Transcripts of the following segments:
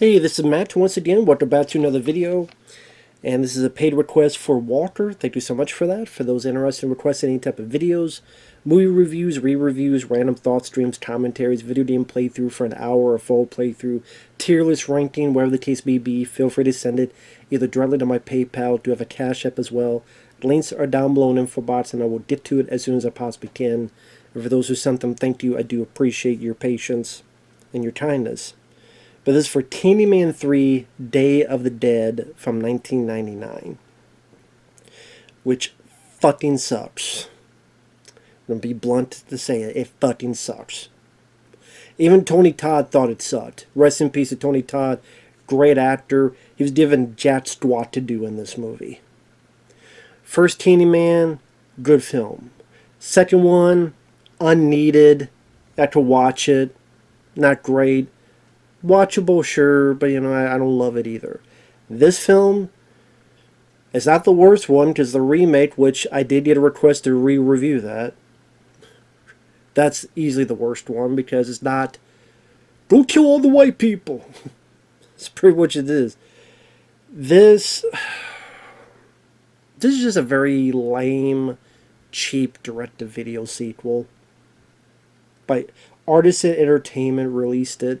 Hey, this is Matt once again. Welcome back to another video. And this is a paid request for Walter. Thank you so much for that. For those interested in requesting any type of videos, movie reviews, re-reviews, random thoughts, streams, commentaries, video game playthrough for an hour, a full playthrough, tier list ranking, whatever the case may be, feel free to send it either directly to my PayPal. I do have a CashApp as well. Links are down below in info box, and I will get to it as soon as I possibly can. And for those who sent them, thank you. I do appreciate your patience and your kindness. But this is for Candyman 3 Day of the Dead from 1999. Which fucking sucks. I'm going to be blunt to say it. It fucking sucks. Even Tony Todd thought it sucked. Rest in peace to Tony Todd. Great actor. He was given jack squat to do in this movie. First Candyman, good film. Second one, unneeded. I had to watch it. Not great. Watchable, sure, but I don't love it either. This film is not the worst one, because the remake, which I did get a request to re-review that's easily the worst one, because it's not, go kill all the white people. It's pretty much it is. This is just a very lame, cheap direct-to-video sequel. By Artisan Entertainment released it.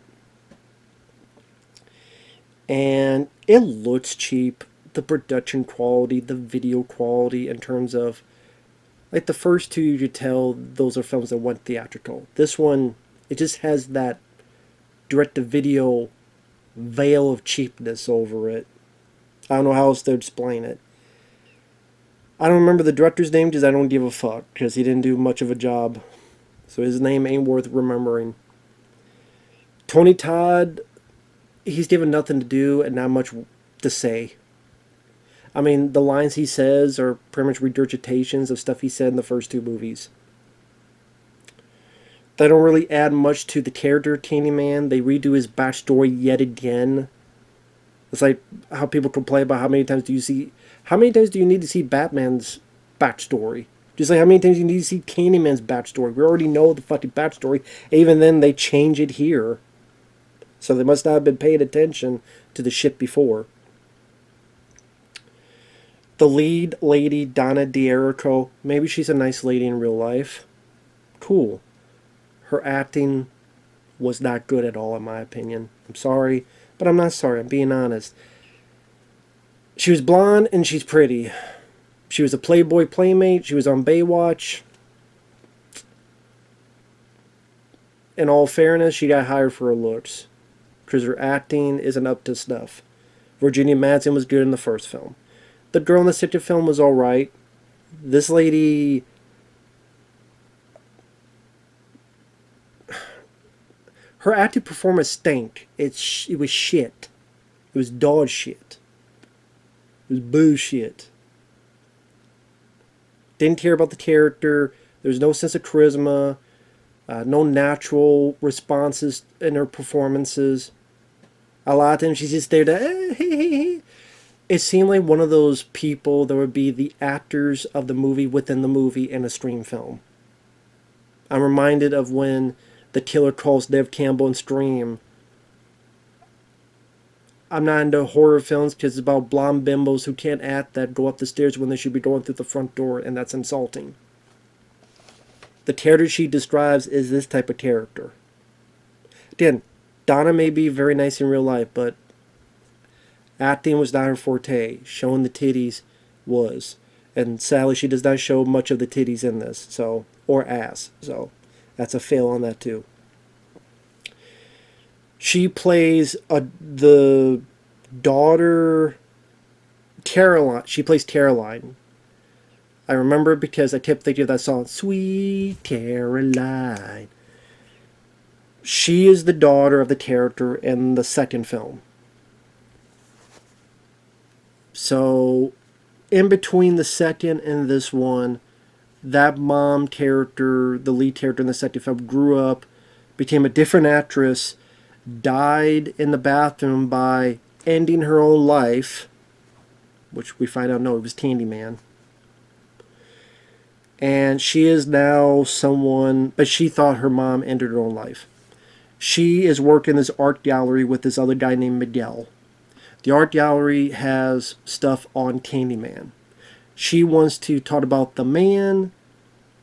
And it looks cheap. The production quality, the video quality, in terms of, like, the first two, you could tell those are films that went theatrical. This one, it just has that direct-to-video veil of cheapness over it. I don't know how else to explain it. I don't remember the director's name because I don't give a fuck, because he didn't do much of a job. So his name ain't worth remembering. Tony Todd, he's given nothing to do and not much to say. I mean, the lines he says are pretty much regurgitations of stuff he said in the first two movies. They don't really add much to the character of Candyman. They redo his backstory yet again. It's like how people complain about how many times do you need to see Batman's backstory? Just like how many times you need to see Candyman's backstory. We already know the fucking backstory. Even then, they change it here. So they must not have been paying attention to the shit before. The lead lady, Donna, maybe she's a nice lady in real life. Cool. Her acting was not good at all, in my opinion. I'm sorry, but I'm not sorry. I'm being honest. She was blonde and she's pretty. She was a Playboy playmate. She was on Baywatch. In all fairness, she got hired for her looks, because her acting isn't up to snuff. Virginia Madsen was good in the first film. The girl in the second film was alright. This lady, her acting performance stank. It was shit. It was dog shit. It was bullshit. Didn't care about the character. There was no sense of charisma. No natural responses in her performances. A lot of times she's just there to, It seemed like one of those people that would be the actors of the movie within the movie in a stream film. I'm reminded of when the killer calls Nev Campbell in Scream. I'm not into horror films because it's about blonde bimbos who can't act that go up the stairs when they should be going through the front door, and that's insulting. The character she describes is this type of character. Again, Donna may be very nice in real life, but acting was not her forte. Showing the titties was. And sadly, she does not show much of the titties in this, so, or ass. So that's a fail on that too. She plays the daughter, Caroline. She plays Caroline. I remember it because I kept thinking of that song, Sweet Caroline. She is the daughter of the character in the second film. So, in between the second and this one, that mom character, the lead character in the second film, grew up, became a different actress, died in the bathroom by ending her own life, which we find out, no, it was Candyman. And she is now someone, but she thought her mom ended her own life. She is working this art gallery with this other guy named Miguel. The art gallery has stuff on Candyman. She wants to talk about the man.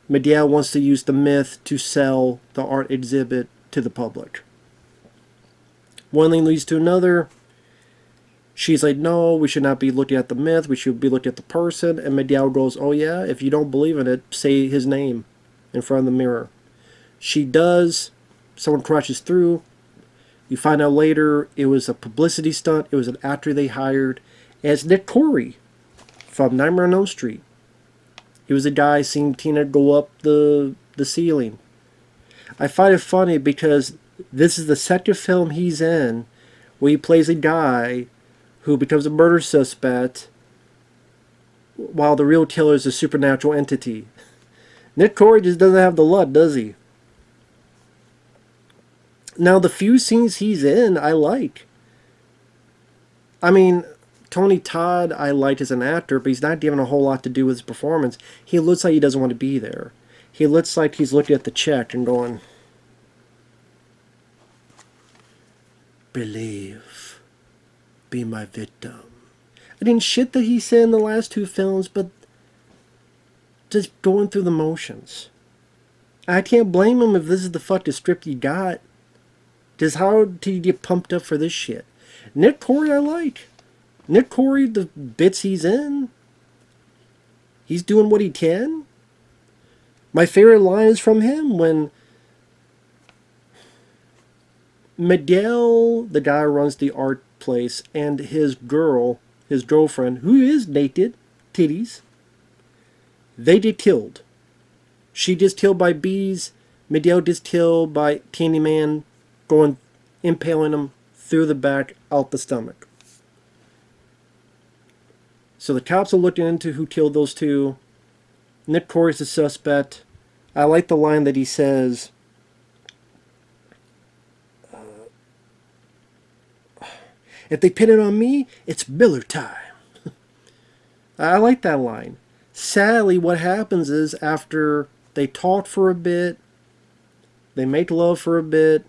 Miguel wants to use the myth to sell the art exhibit to the public. One thing leads to another. She's like, no, we should not be looking at the myth. We should be looking at the person. And Miguel goes, oh yeah, if you don't believe in it, say his name in front of the mirror. She does. Someone crashes through. You find out later it was a publicity stunt. It was an actor they hired as Nick Corey from Nightmare on Elm Street. He was a guy seeing Tina go up the ceiling. I find it funny because this is the second film he's in where he plays a guy who becomes a murder suspect while the real killer is a supernatural entity. Nick Corey just doesn't have the luck, does he? Now, the few scenes he's in, I like. I mean, Tony Todd, I like as an actor, but he's not given a whole lot to do with his performance. He looks like he doesn't want to be there. He looks like he's looking at the check and going, believe, be my victim. I mean, shit that he said in the last two films, but just going through the motions. I can't blame him if this is the fucking script he got. Just how did you get pumped up for this shit? Nick Corey, I like. Nick Corey, the bits he's in, he's doing what he can. My favorite line is from him when Miguel, the guy who runs the art place, and his girlfriend, who is naked, titties, they get killed. She gets killed by bees. Miguel gets killed by Candyman impaling him through the back, out the stomach. So the cops are looking into who killed those two. Nick Corey's the suspect. I like the line that he says, if they pin it on me, it's Miller time. I like that line. Sadly, what happens is after they talk for a bit, they make love for a bit,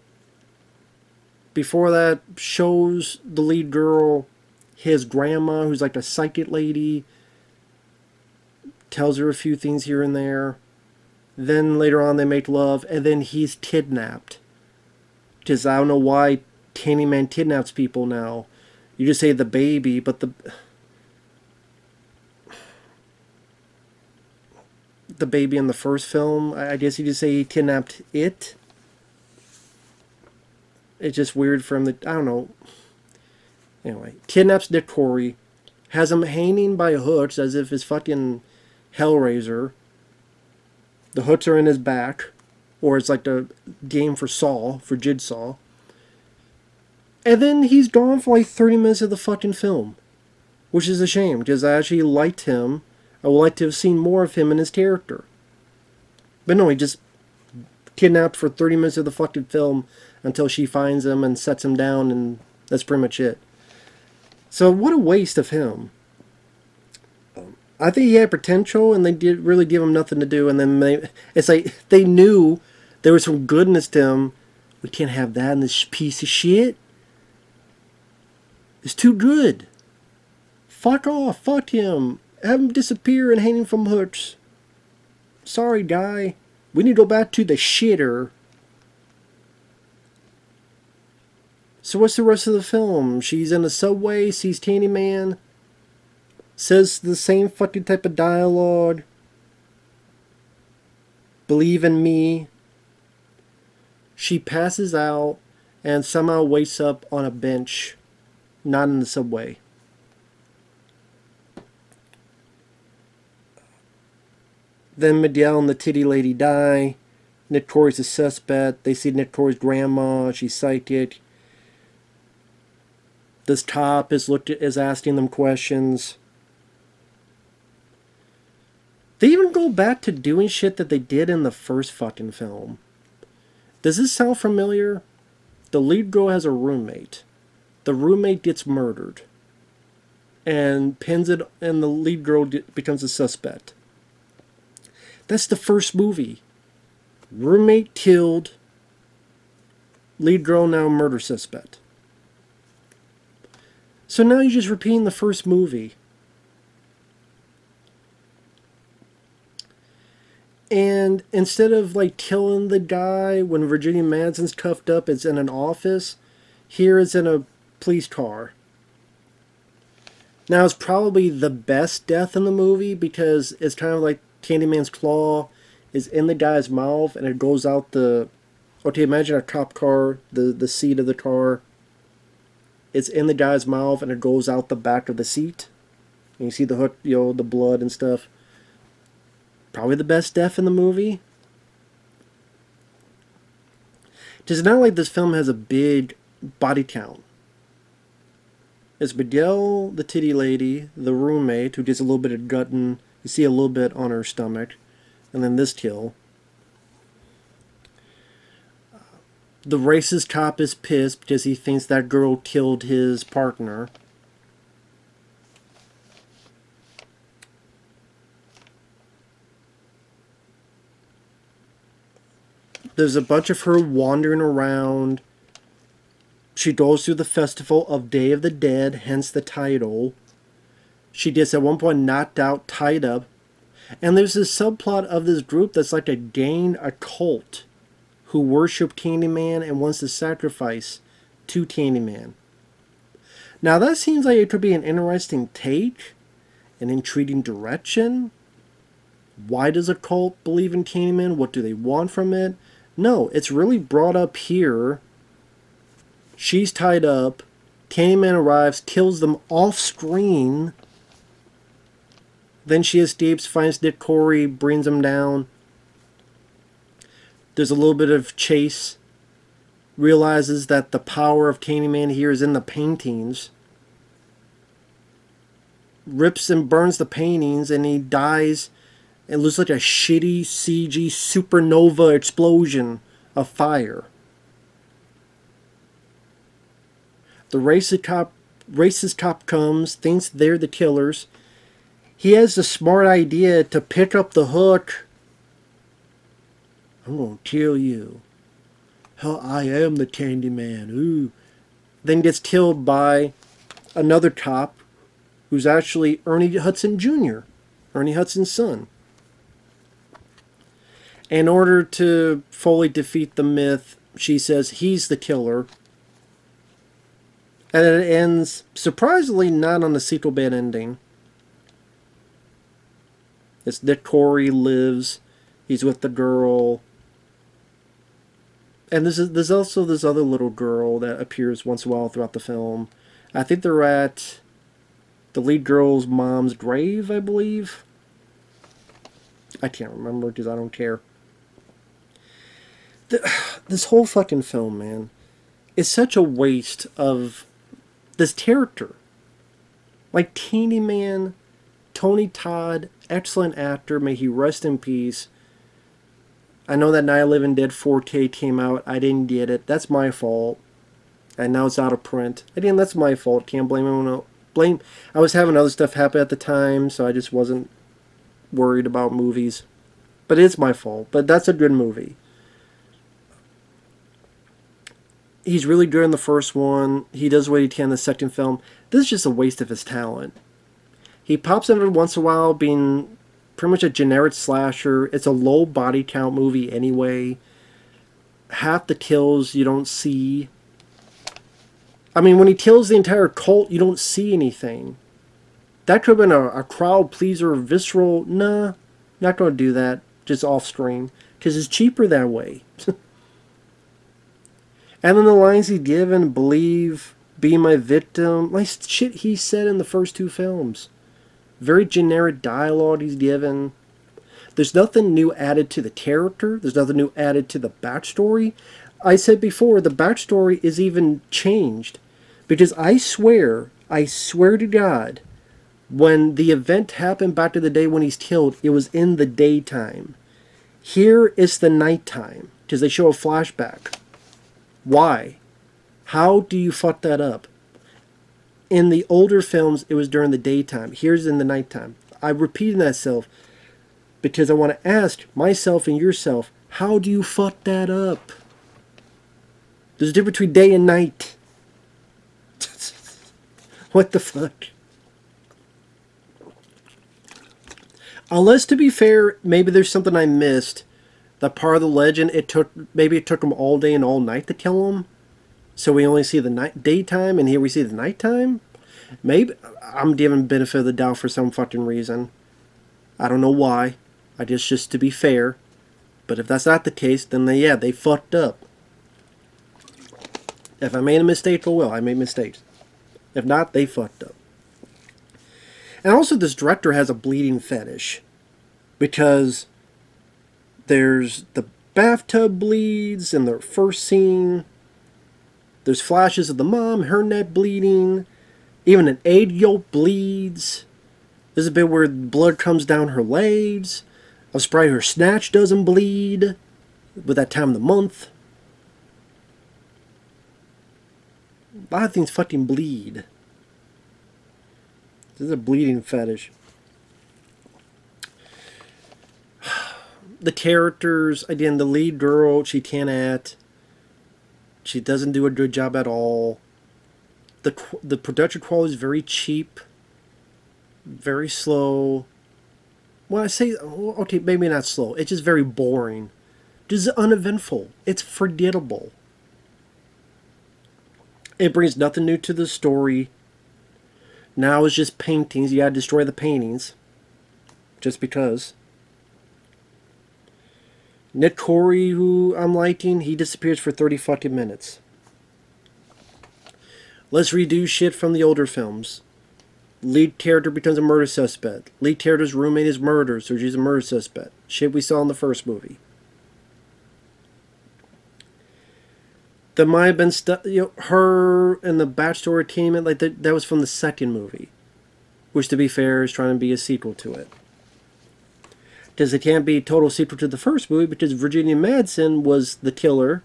before that shows the lead girl his grandma, who's like a psychic lady, tells her a few things here and there. Then later on they make love, and then he's kidnapped. Because I don't know why Candyman kidnaps people now. You just say the baby, but the baby in the first film, I guess you just say he kidnapped it. It's just weird for him to, I don't know. Anyway, kidnaps Nick Corey, has him hanging by hooks as if it's fucking Hellraiser. The hooks are in his back, or it's like the game for Jigsaw. And then he's gone for like 30 minutes of the fucking film, which is a shame, because I actually liked him. I would like to have seen more of him and his character. But no, he just kidnapped for 30 minutes of the fucking film until she finds him and sets him down, and that's pretty much it. So what a waste of him. I think he had potential, and they did really give him nothing to do, and then it's like they knew there was some goodness to him. We can't have that in this piece of shit. It's too good. Fuck off. Fuck him. Have him disappear and hang him from hooks. Sorry, guy. We need to go back to the shitter. So what's the rest of the film? She's in a subway, sees Candyman, says the same fucking type of dialogue. Believe in me. She passes out and somehow wakes up on a bench, not in the subway. Then Miguel and the titty lady die. Nick Corey's a suspect. They see Nick Corey's grandma. She's psychic. This cop is asking them questions. They even go back to doing shit that they did in the first fucking film. Does this sound familiar? The lead girl has a roommate. The roommate gets murdered. And pins it, and the lead girl becomes a suspect. That's the first movie. Roommate killed. Lead girl now murder suspect. So now you're just repeating the first movie. And instead of like killing the guy when Virginia Madsen's cuffed up, it's in an office. Here it's in a police car. Now it's probably the best death in the movie because it's kind of like Candyman's claw is in the guy's mouth and it goes out the... Okay, imagine a cop car, the seat of the car. It's in the guy's mouth and it goes out the back of the seat. And you see the hook, the blood and stuff. Probably the best death in the movie. It's not like this film has a big body count. It's Miguel, the titty lady, the roommate, who gets a little bit of gutting. You see a little bit on her stomach. And then this kill. The racist cop is pissed because he thinks that girl killed his partner. There's a bunch of her wandering around. She goes through the festival of Day of the Dead, hence the title. She gets at one point knocked out, tied up. And there's this subplot of this group that's like a gang, a cult, who worship Candyman and wants to sacrifice to Candyman. Now that seems like it could be an interesting take, an intriguing direction. Why does a cult believe in Candyman? What do they want from it? No, it's really brought up here. She's tied up. Candyman arrives, kills them off screen. Then she escapes, finds Dick Corey, brings him down. There's a little bit of chase. Realizes that the power of Candyman here is in the paintings. Rips and burns the paintings and he dies. It looks like a shitty CG supernova explosion of fire. The racist cop comes, thinks they're the killers. He has the smart idea to pick up the hook. I'm going to kill you. Hell, I am the Candyman. Ooh. Then gets killed by another cop who's actually Ernie Hudson Jr., Ernie Hudson's son. In order to fully defeat the myth, she says he's the killer. And it ends, surprisingly, not on the sequel bad ending. It's Dick Corey lives. He's with the girl. And there's also this other little girl that appears once in a while throughout the film. I think they're at the lead girl's mom's grave, I believe. I can't remember because I don't care. This whole fucking film, man, is such a waste of this character. Like Candyman, Tony Todd, excellent actor, may he rest in peace. I know that Night of the Living Dead 4K came out. I didn't get it. That's my fault. And now it's out of print. Again, that's my fault. Can't blame anyone. I was having other stuff happen at the time, so I just wasn't worried about movies. But it's my fault. But that's a good movie. He's really good in the first one. He does what he can in the second film. This is just a waste of his talent. He pops in every once in a while being pretty much a generic slasher. It's a low body count movie anyway. Half the kills you don't see. I mean, when he kills the entire cult, you don't see anything. That could have been a crowd pleaser, visceral. Nah, not going to do that. Just off screen. Because it's cheaper that way. And then the lines he's given, believe, be my victim, like shit he said in the first two films. Very generic dialogue he's given. There's nothing new added to the character. There's nothing new added to the backstory. I said before, the backstory is even changed. Because I swear to God, when the event happened back to the day when he's killed, it was in the daytime. Here it's the nighttime, because they show a flashback. Why? How do you fuck that up? In the older films, it was during the daytime. Here's in the nighttime. I'm repeating myself because I want to ask myself and yourself, how do you fuck that up? There's a difference between day and night. What the fuck? Unless, to be fair, maybe there's something I missed. That part of the legend, it took them all day and all night to kill him. So we only see the daytime, and here we see the nighttime? Maybe I'm giving benefit of the doubt for some fucking reason. I don't know why. I just to be fair. But if that's not the case, then they fucked up. If I made a mistake, oh well, I made mistakes. If not, they fucked up. And also, this director has a bleeding fetish. Because there's the bathtub bleeds in the first scene. There's flashes of the mom, her neck bleeding. Even an egg yolk bleeds. There's a bit where blood comes down her legs. I'm surprised her snatch doesn't bleed with that time of the month. A lot of things fucking bleed. This is a bleeding fetish. The characters, again, the lead girl, she can't act. She doesn't do a good job at all. The production quality is very cheap. Very slow. When I say, okay, maybe not slow. It's just very boring. Just uneventful. It's forgettable. It brings nothing new to the story. Now it's just paintings. You gotta destroy the paintings. Just because. Nick Corey, who I'm liking, he disappears for 30 fucking minutes. Let's redo shit from the older films. Lead character becomes a murder suspect. Lead character's roommate is murdered, so she's a murder suspect. Shit we saw in the first movie. There might have been stuff, her and the backstory team, like that was from the second movie. Which, to be fair, is trying to be a sequel to it. Because it can't be a total sequel to the first movie, because Virginia Madsen was the killer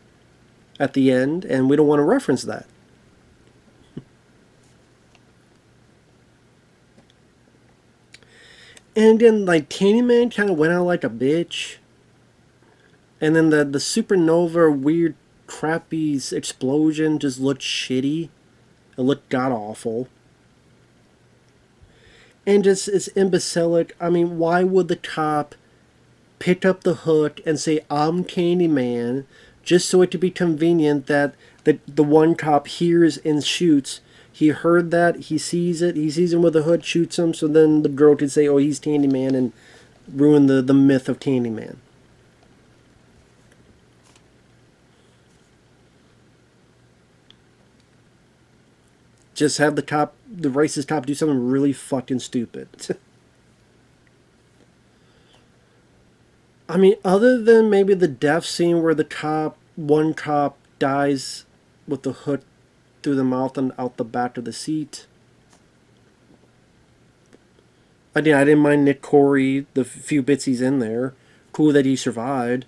at the end, and we don't want to reference that. And then, like, Candyman kind of went out like a bitch. And then the supernova weird crappy explosion just looked shitty. It looked god-awful. And just, it's imbecilic. I mean, why would the cop pick up the hook and say, I'm Candyman, just so it to be convenient that the one cop hears and shoots? He heard that, he sees him with a hood, shoots him, so then the girl could say, oh, he's Candyman, and ruin the myth of Candyman. Just have the racist cop do something really fucking stupid. I mean, other than maybe the death scene where one cop dies with the hood through the mouth and out the back of the seat. I didn't mind Nick Corey, the few bits he's in there. Cool that he survived.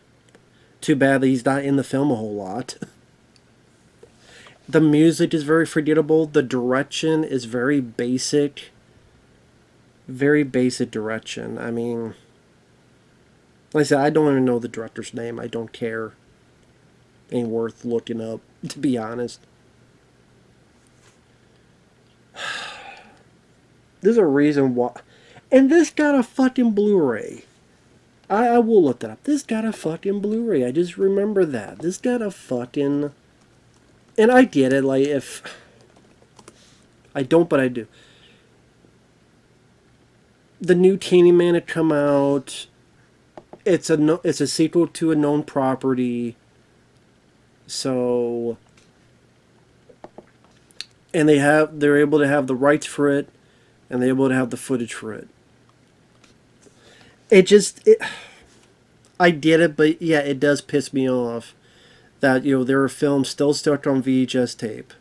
Too bad that he's not in the film a whole lot. The music is very forgettable. The direction is very basic. Very basic direction. I mean, like I said, I don't even know the director's name. I don't care. Ain't worth looking up, to be honest. There's a reason why. And this got a fucking Blu-ray. I will look that up. This got a fucking Blu-ray. I just remember that. This got a fucking... And I get it, like, if... I don't, but I do. The new Candyman had come out. It's a sequel to a known property. So... And they're able to have the rights for it, and they're able to have the footage for it. I get it, but yeah, it does piss me off that, there are films still stuck on VHS tape.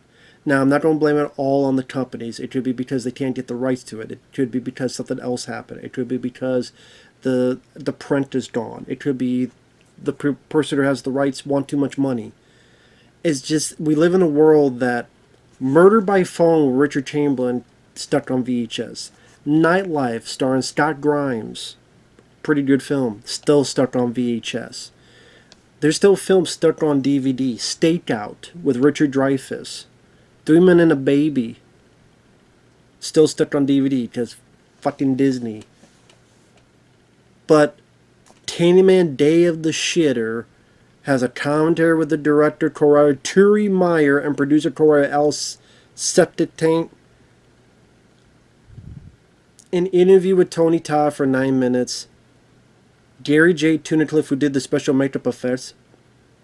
Now, I'm not going to blame it all on the companies. It could be because they can't get the rights to it. It could be because something else happened. It could be because the print is gone. It could be the person who has the rights want too much money. It's just, we live in a world that Murder by Phone with Richard Chamberlain stuck on VHS. Nightlife starring Scott Grimes, pretty good film, still stuck on VHS. There's still films stuck on DVD. Stakeout with Richard Dreyfuss. Three Men and a Baby. Still stuck on DVD because fucking Disney. But Candyman Day of the Shitter has a commentary with the director Turi Meyer and producer Al Septitank. An interview with Tony Todd for 9 minutes. Gary J. Tunnicliffe, who did the special makeup effects,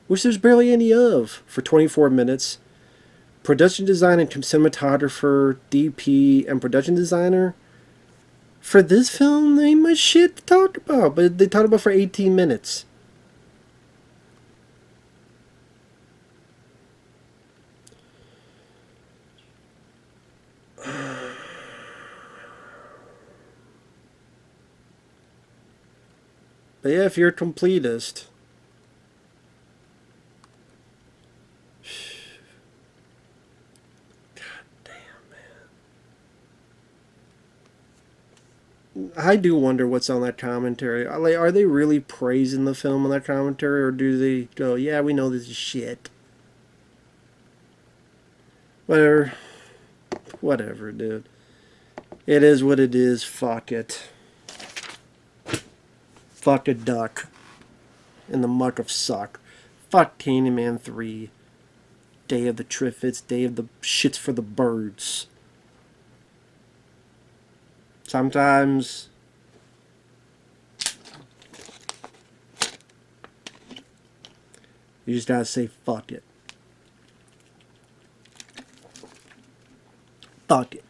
which there's barely any of, for 24 minutes. Production design and cinematographer, DP, and production designer. For this film, there ain't much shit to talk about, but they talked about for 18 minutes. But yeah, if you're a completist, God damn, man. I do wonder what's on that commentary. Like, are they really praising the film on that commentary, or do they go, yeah, we know this is shit? Whatever. Whatever, dude. It is what it is. Fuck it. Fuck a duck. In the muck of suck. Fuck Candyman 3. Day of the Triffids. Day of the shits for the birds. Sometimes you just gotta say fuck it. Fuck it.